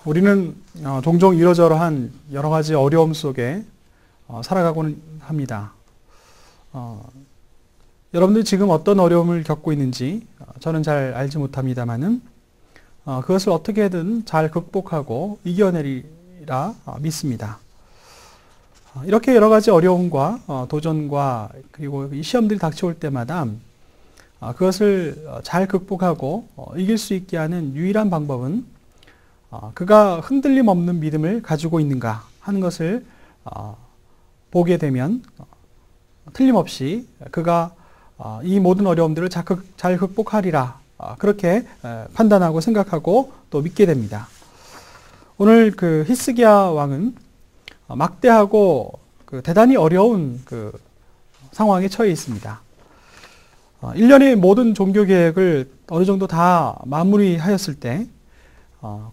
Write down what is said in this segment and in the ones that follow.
우리는 종종 이러저러한 여러 가지 어려움 속에 살아가고는 합니다. 여러분들 지금 어떤 어려움을 겪고 있는지 저는 잘 알지 못합니다만은 그것을 어떻게든 잘 극복하고 이겨내리라 믿습니다. 이렇게 여러 가지 어려움과 도전과 그리고 이 시험들이 닥쳐올 때마다 그것을 잘 극복하고 이길 수 있게 하는 유일한 방법은 그가 흔들림 없는 믿음을 가지고 있는가 하는 것을 보게 되면 틀림없이 그가 이 모든 어려움들을 잘 극복하리라 그렇게 판단하고 생각하고 또 믿게 됩니다. 오늘 그 히스기야 왕은 막대하고 대단히 어려운 상황에 처해 있습니다. 1년의 모든 종교 계획을 어느 정도 다 마무리하였을 때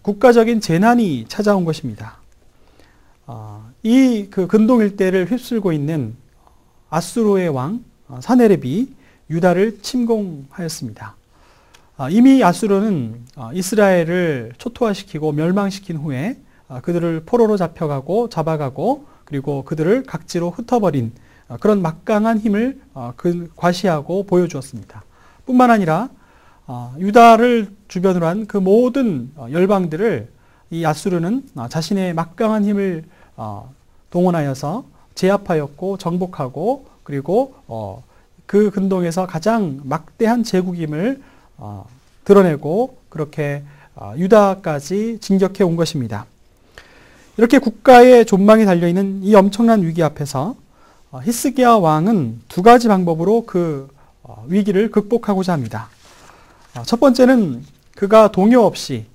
국가적인 재난이 찾아온 것입니다. 이 근동 일대를 휩쓸고 있는 아수르의 왕 사네립이 유다를 침공하였습니다. 이미 아수르는 이스라엘을 초토화시키고 멸망시킨 후에 그들을 포로로 잡아가고 그리고 그들을 각지로 흩어버린 그런 막강한 힘을 과시하고 보여주었습니다. 뿐만 아니라 유다를 주변으로 한 그 모든 열방들을 이 아수르는 자신의 막강한 힘을 동원하여서 제압하였고 정복하고 그리고 그 근동에서 가장 막대한 제국임을 드러내고 그렇게 유다까지 진격해 온 것입니다. 이렇게 국가의 존망이 달려있는 이 엄청난 위기 앞에서 히스기야 왕은 두 가지 방법으로 그 위기를 극복하고자 합니다. 첫 번째는 그가 동요 없이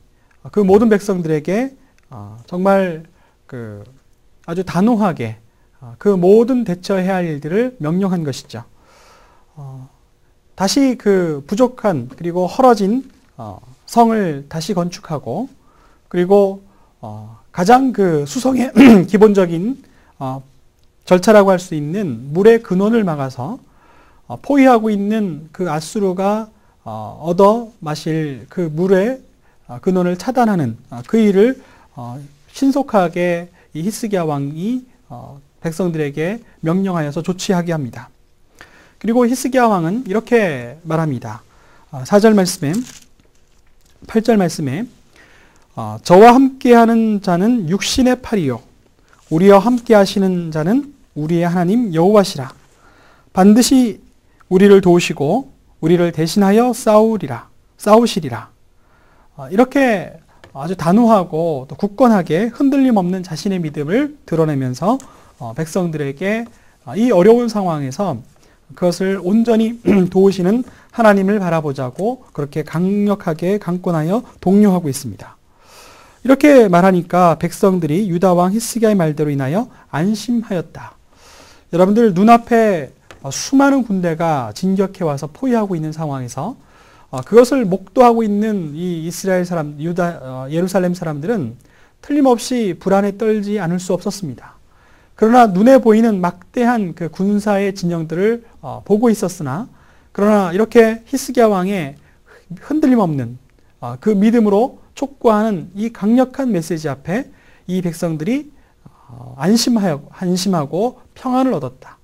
그 모든 백성들에게 정말 아주 단호하게 그 모든 대처해야 할 일들을 명령한 것이죠. 다시 그 부족한 그리고 헐어진 성을 다시 건축하고 그리고 가장 그 수성의 기본적인 절차라고 할 수 있는 물의 근원을 막아서 포위하고 있는 그 아수르가 얻어 마실 그 물의 근원을 차단하는 그 일을 신속하게 이 히스기야 왕이 백성들에게 명령하여서 조치하게 합니다. 그리고 히스기야 왕은 이렇게 말합니다. 4절 말씀에 8절 말씀에 저와 함께하는 자는 육신의 팔이요 우리와 함께하시는 자는 우리의 하나님 여호와시라. 반드시 우리를 도우시고 우리를 대신하여 싸우시리라. 이렇게 아주 단호하고 또 굳건하게 흔들림 없는 자신의 믿음을 드러내면서 백성들에게 이 어려운 상황에서 그것을 온전히 도우시는 하나님을 바라보자고 그렇게 강력하게 강권하여 독려하고 있습니다. 이렇게 말하니까 백성들이 유다 왕 히스기야의 말대로 인하여 안심하였다. 여러분들 눈앞에 수많은 군대가 진격해 와서 포위하고 있는 상황에서 그것을 목도하고 있는 이 이스라엘 사람, 예루살렘 사람들은 틀림없이 불안에 떨지 않을 수 없었습니다. 그러나 눈에 보이는 막대한 그 군사의 진영들을 보고 있었으나 그러나 이렇게 히스기야 왕의 흔들림 없는 그 믿음으로 촉구하는 이 강력한 메시지 앞에 이 백성들이 안심하고 평안을 얻었다.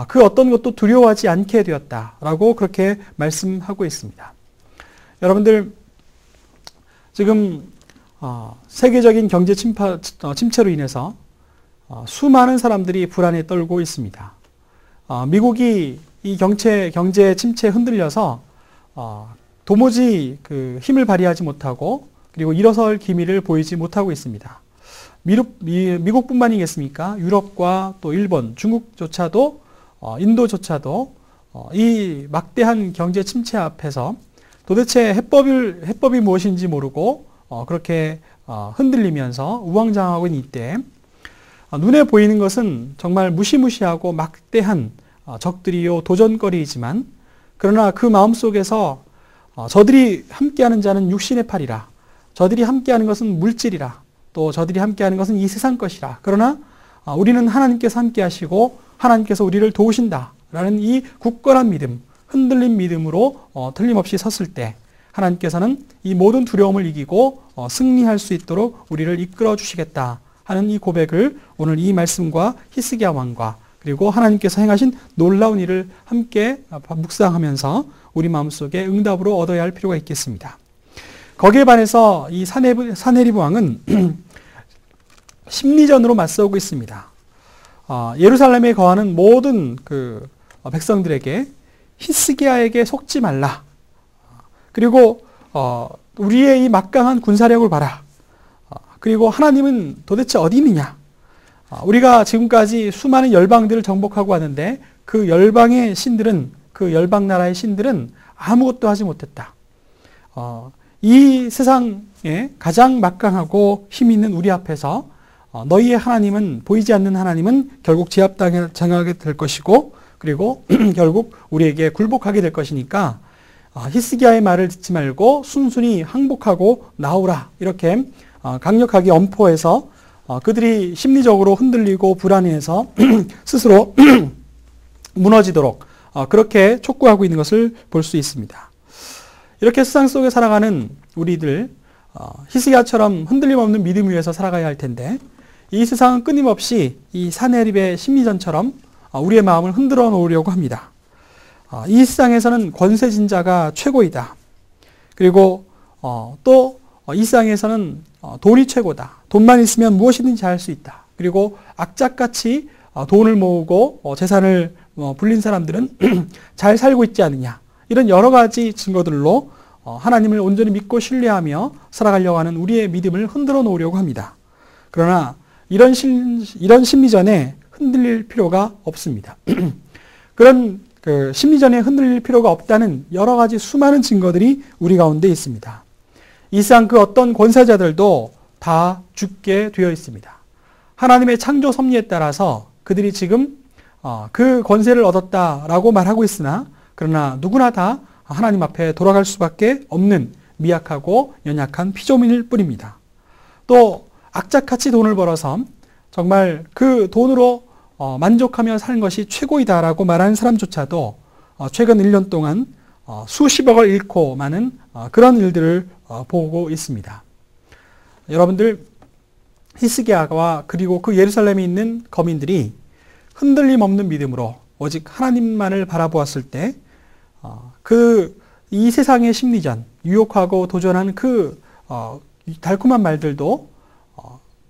그 어떤 것도 두려워하지 않게 되었다라고 그렇게 말씀하고 있습니다. 여러분들 지금 세계적인 경제 침체로 인해서 수많은 사람들이 불안에 떨고 있습니다. 미국이 이 경제 침체에 흔들려서 도무지 그 힘을 발휘하지 못하고 그리고 일어설 기미를 보이지 못하고 있습니다. 미국뿐만이겠습니까? 유럽과 또 일본, 중국조차도 인도조차도 이 막대한 경제 침체 앞에서 도대체 해법이 무엇인지 모르고 그렇게 흔들리면서 우왕좌왕하고 있는 이때 눈에 보이는 것은 정말 무시무시하고 막대한 적들이요 도전거리이지만 그러나 그 마음속에서 저들이 함께하는 자는 육신의 팔이라 저들이 함께하는 것은 물질이라 또 저들이 함께하는 것은 이 세상 것이라 그러나 우리는 하나님께서 함께하시고 하나님께서 우리를 도우신다 라는 이 굳건한 믿음 흔들린 믿음으로 틀림없이 섰을 때 하나님께서는 이 모든 두려움을 이기고 승리할 수 있도록 우리를 이끌어 주시겠다 하는 이 고백을 오늘 이 말씀과 히스기야 왕과 그리고 하나님께서 행하신 놀라운 일을 함께 묵상하면서 우리 마음속에 응답으로 얻어야 할 필요가 있겠습니다. 거기에 반해서 이 사네리브 왕은 심리전으로 맞서고 있습니다. 예루살렘에 거하는 모든 그 백성들에게 히스기야에게 속지 말라. 그리고 우리의 이 막강한 군사력을 봐라. 그리고 하나님은 도대체 어디 있느냐? 우리가 지금까지 수많은 열방들을 정복하고 왔는데 그 열방의 신들은 그 열방 나라의 신들은 아무것도 하지 못했다. 이 세상에 가장 막강하고 힘 있는 우리 앞에서 너희의 하나님은 보이지 않는 하나님은 결국 제압당하게 될 것이고 그리고 결국 우리에게 굴복하게 될 것이니까 히스기야의 말을 듣지 말고 순순히 항복하고 나오라 이렇게 강력하게 엄포해서 그들이 심리적으로 흔들리고 불안해해서 스스로 무너지도록 그렇게 촉구하고 있는 것을 볼 수 있습니다. 이렇게 세상 속에 살아가는 우리들 히스기야처럼 흔들림 없는 믿음 위에서 살아가야 할 텐데 이 세상은 끊임없이 이 사네립의 심리전처럼 우리의 마음을 흔들어 놓으려고 합니다. 이 세상에서는 권세진자가 최고이다. 그리고 또 이 세상에서는 돈이 최고다. 돈만 있으면 무엇이든지 할 수 있다. 그리고 악착같이 돈을 모으고 재산을 불린 사람들은 잘 살고 있지 않느냐. 이런 여러 가지 증거들로 하나님을 온전히 믿고 신뢰하며 살아가려고 하는 우리의 믿음을 흔들어 놓으려고 합니다. 그러나 이런 심리전에 흔들릴 필요가 없습니다. 그런 심리전에 흔들릴 필요가 없다는 여러 가지 수많은 증거들이 우리 가운데 있습니다. 이 세상 그 어떤 권세자들도 다 죽게 되어 있습니다. 하나님의 창조 섭리에 따라서 그들이 지금 그 권세를 얻었다라고 말하고 있으나 그러나 누구나 다 하나님 앞에 돌아갈 수밖에 없는 미약하고 연약한 피조민일 뿐입니다. 또 악착같이 돈을 벌어서 정말 그 돈으로 만족하며 사는 것이 최고이다라고 말하는 사람조차도 최근 1년 동안 수십억을 잃고 마는 그런 일들을 보고 있습니다. 여러분들 히스기야와 그리고 그 예루살렘에 있는 거민들이 흔들림 없는 믿음으로 오직 하나님만을 바라보았을 때 이 세상의 심리전, 유혹하고 도전하는 그 달콤한 말들도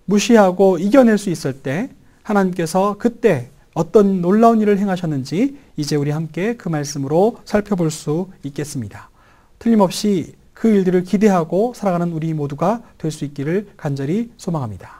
무시하고 이겨낼 수 있을 때 하나님께서 그때 어떤 놀라운 일을 행하셨는지 이제 우리 함께 그 말씀으로 살펴볼 수 있겠습니다. 틀림없이 그 일들을 기대하고 살아가는 우리 모두가 될 수 있기를 간절히 소망합니다.